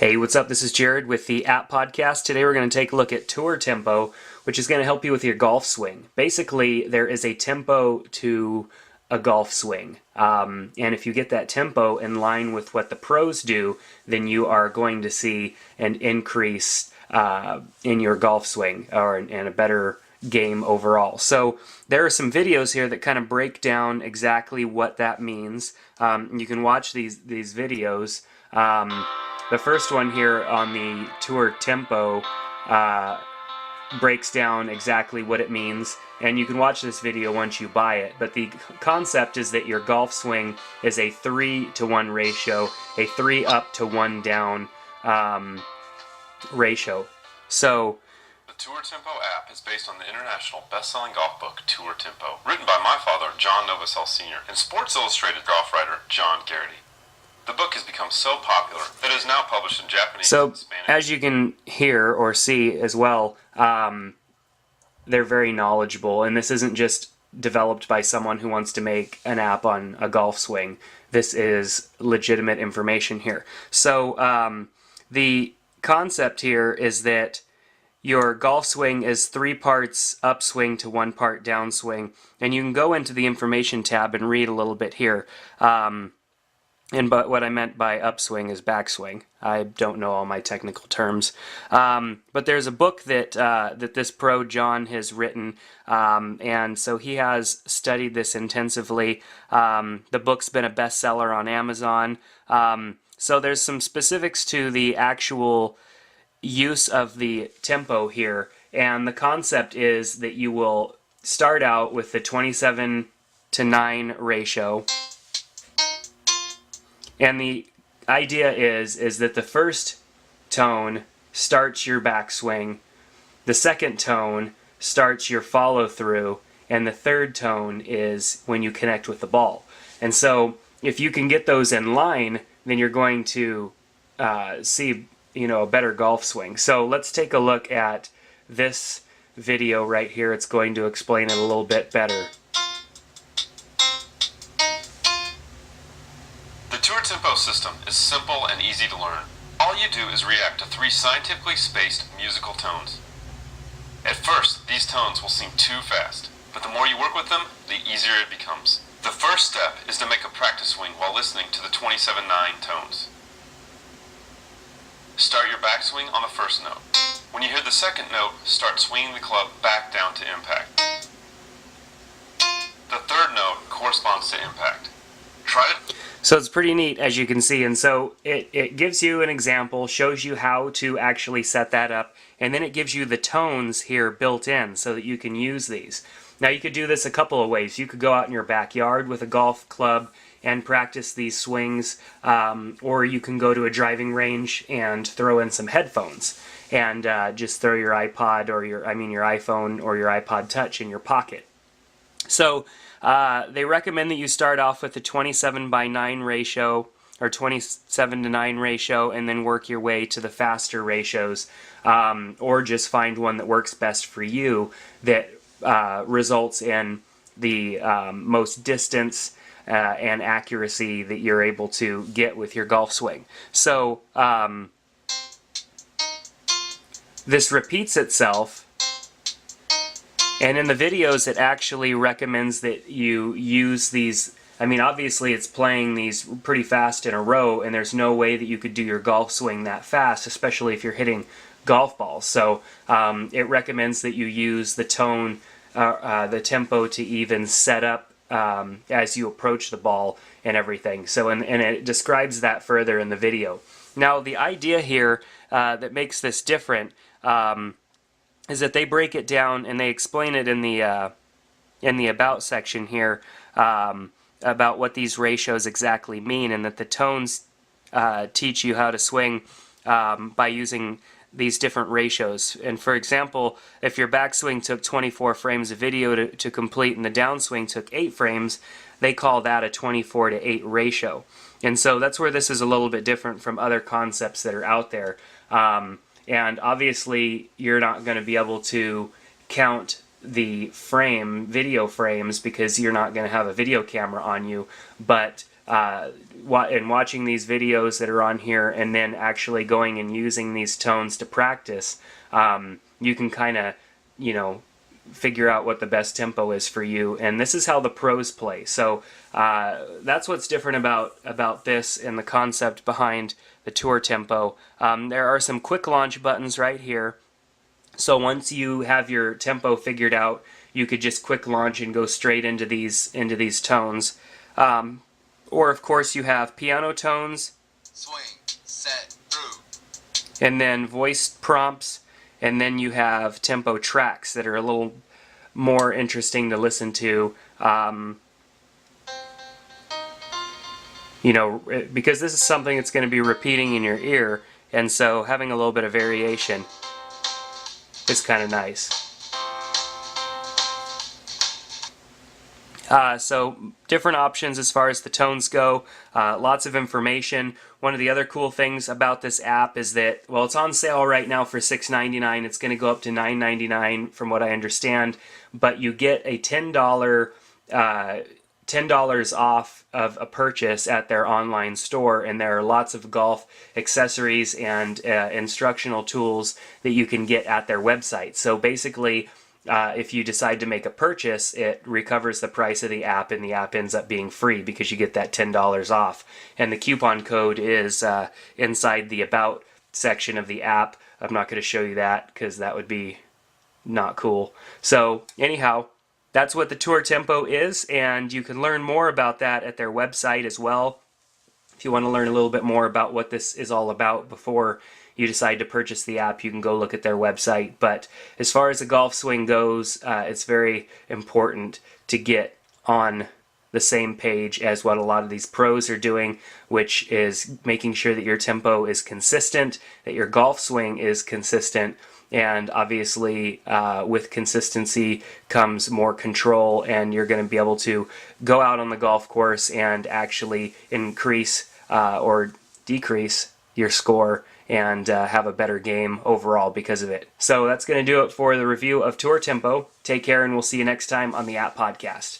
Hey, what's up? This is Jared with the App Podcast. Today we're going to take a look at tour tempo, which is going to help you with your golf swing. Basically, there is a tempo to a golf swing. And if you get that tempo in line with what the pros do, then you are going to see an increase in your golf swing and a better game overall. So there are some videos here that kind of break down exactly what that means. You can watch these videos. The first one here on the tour tempo breaks down exactly what it means, and you can watch this video once you buy it. But the concept is that your golf swing is a 3-to-1 ratio, a 3 up to 1 down ratio. So the Tour Tempo app is based on the international best-selling golf book Tour Tempo, written by my father, John Novosel Sr., and Sports Illustrated golf writer John Garrity. The book has become so popular that it is now published in Japanese and Spanish. As you can hear or see as well, they're very knowledgeable, and this isn't just developed by someone who wants to make an app on a golf swing. This is legitimate information here. So the concept here is that your golf swing is 3 parts upswing to 1 part downswing, and you can go into the information tab and read a little bit here. But what I meant by upswing is backswing. I don't know all my technical terms. But there's a book that this pro John has written, and so he has studied this intensively. The book's been a bestseller on Amazon. So there's some specifics to the actual use of the tempo here, and the concept is that you will start out with the 27-to-9 ratio. And the idea is that the first tone starts your backswing, the second tone starts your follow-through, and the third tone is when you connect with the ball. And so if you can get those in line, then you're going to see a better golf swing. So let's take a look at this video right here. It's going to explain it a little bit better. The Tour Tempo system is simple and easy to learn. All you do is react to 3 scientifically spaced musical tones. At first, these tones will seem too fast, but the more you work with them, the easier it becomes. The first step is to make a practice swing while listening to the 27-9 tones. Start your backswing on the first note. When you hear the second note, start swinging the club back down to impact. The third note corresponds to impact. Try to... So it's pretty neat, as you can see, and so it gives you an example, shows you how to actually set that up, and then it gives you the tones here built in so that you can use these. Now you could do this a couple of ways. You could go out in your backyard with a golf club and practice these swings, or you can go to a driving range and throw in some headphones and just throw your iPod or your iPhone or your iPod Touch in your pocket. So they recommend that you start off with the 27-by-9 ratio or 27-to-9 ratio and then work your way to the faster ratios, or just find one that works best for you that results in the most distance and accuracy that you're able to get with your golf swing. So this repeats itself, and in the videos it actually recommends that you use these. I mean, obviously it's playing these pretty fast in a row, and there's no way that you could do your golf swing that fast, especially if you're hitting golf balls. So it recommends that you use the tone, the tempo to even set up as you approach the ball and everything. So and it describes that further in the video. Now the idea here that makes this different is that they break it down and they explain it in the about section here about what these ratios exactly mean, and that the tones teach you how to swing by using these different ratios. And for example, if your backswing took 24 frames of video to complete and the downswing took 8 frames, they call that a 24-to-8 ratio. And so that's where this is a little bit different from other concepts that are out there. And obviously you're not going to be able to count the video frames because you're not going to have a video camera on you, but and watching these videos that are on here, and then actually going and using these tones to practice, you can kind of, figure out what the best tempo is for you. And this is how the pros play. So that's what's different about this and the concept behind the tour tempo. There are some quick launch buttons right here. So once you have your tempo figured out, you could just quick launch and go straight into these tones. Or of course you have piano tones, swing, set, through, and then voice prompts, and then you have tempo tracks that are a little more interesting to listen to. Because this is something that's going to be repeating in your ear, and so having a little bit of variation is kind of nice. So different options as far as the tones go, lots of information. One of the other cool things about this app is that, well, it's on sale right now for $6.99. It's going to go up to $9.99 from what I understand, but you get a $10 off of a purchase at their online store, and there are lots of golf accessories and instructional tools that you can get at their website. So basically, if you decide to make a purchase, it recovers the price of the app, and the app ends up being free because you get that $10 off. And the coupon code is inside the About section of the app. I'm not going to show you that because that would be not cool. So anyhow, that's what the Tour Tempo is, and you can learn more about that at their website as well. If you want to learn a little bit more about what this is all about before you decide to purchase the app, you can go look at their website. But as far as the golf swing goes, it's very important to get on the same page as what a lot of these pros are doing, which is making sure that your tempo is consistent, that your golf swing is consistent, and obviously with consistency comes more control, and you're going to be able to go out on the golf course and actually increase or decrease your score and have a better game overall because of it. So that's going to do it for the review of Tour Tempo. Take care, and we'll see you next time on the App Podcast.